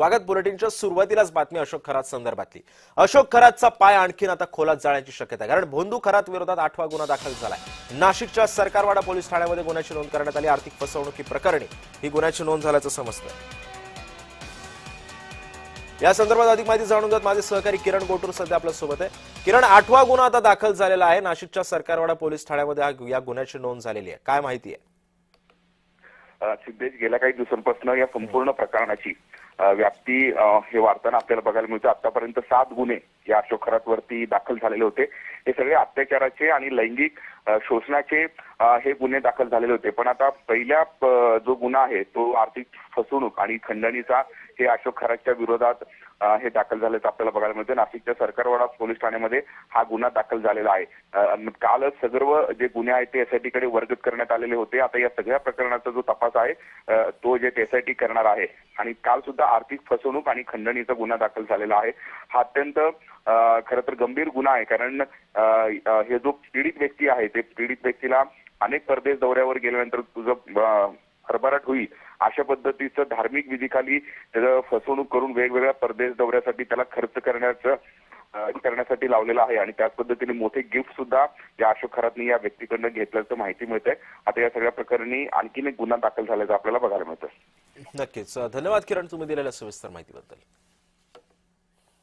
स्वागत बुलेटिनच्या सुरुवातीलाच बातमी अशोक खरात संदर्भातली। अशोक खरातचा पाय आणखीन आता खोलात जाण्याची शक्यता आहे, कारण भोंदू खरात विरोधात 8वा गुन्हा दाखल झालाय। नाशिकच्या सरकारवाडा पोलीस ठाण्यामध्ये गुन्ह्याची नोंद करण्यात आली। आर्थिक फसवणुकी प्रकरणी ही गुन्ह्याची नोंद झाल्याचं समजतंय। या संदर्भात अधिक माहिती जाणून घेत माझे सहकारी किरण गोटूर सध्या आपल्या सोबत आहे। किरण, 8वा गुन्हा आता दाखल झालेला आहे। नाशिकच्या सरकारवाडा पोलीस ठाण्यामध्ये या गुन्ह्याची नोंद झालेली आहे, काय माहिती आहे? सिद्धेश, गेल्या काही दिवसांपासून या संपूर्ण प्रकरणाची व्याप्ती हे वाढताना आपल्याला बघायला मिळतं। आतापर्यंत 7 गुन्हे या अशोक खरातवरती दाखल झालेले होते। हे सगळे अत्याचाराचे आणि लैंगिक शोषणाचे हे गुन्हे दाखल झालेले होते। पण आता पहिला जो गुन्हा आहे तो आर्थिक फसवणूक आणि खंडणीचा हे अशोक खरातच्या विरोधात हे दाखल झाल्याचं आपल्याला बघायला मिळतं। नाशिकच्या सरकारवाडा पोलीस ठाण्यामध्ये हा गुन्हा दाखल झालेला आहे। कालच सर्व जे गुन्हे आहेत ते एसआयटी कडे वर्ग करण्यात आलेले होते। आता या सगळ्या प्रकरणाचा जो तपास आहे तो जे एसआयटी करणार आहे। आणि काल सुद्धा आर्थिक फसवणूक आणि खंडणीचा गुन्हा दाखल झालेला आहे। हा अत्यंत खरं तर गंभीर गुन्हा आहे, कारण हे जो पीडित व्यक्ती आहे ते पीडित व्यक्तीला अनेक परदेश दौऱ्यावर गेल्यानंतर तुझं भरभराट होईल अशा पद्धतीचं धार्मिक विधीखाली त्याचं फसवणूक करून वेगवेगळ्या परदेश दौऱ्यासाठी त्याला खर्च करण्यासाठी लावलेला आहे। आणि त्याच पद्धतीने मोठे गिफ्ट सुद्धा या अशोक खरातने या व्यक्तीकडनं घेतल्याचं माहिती मिळते। आता या सगळ्या प्रकरणी आणखीन एक गुन्हा दाखल झाल्याचं आपल्याला बघायला मिळतं। नक्कीच, धन्यवाद किरण, तुम्ही दिलेल्या सविस्तर माहितीबद्दल।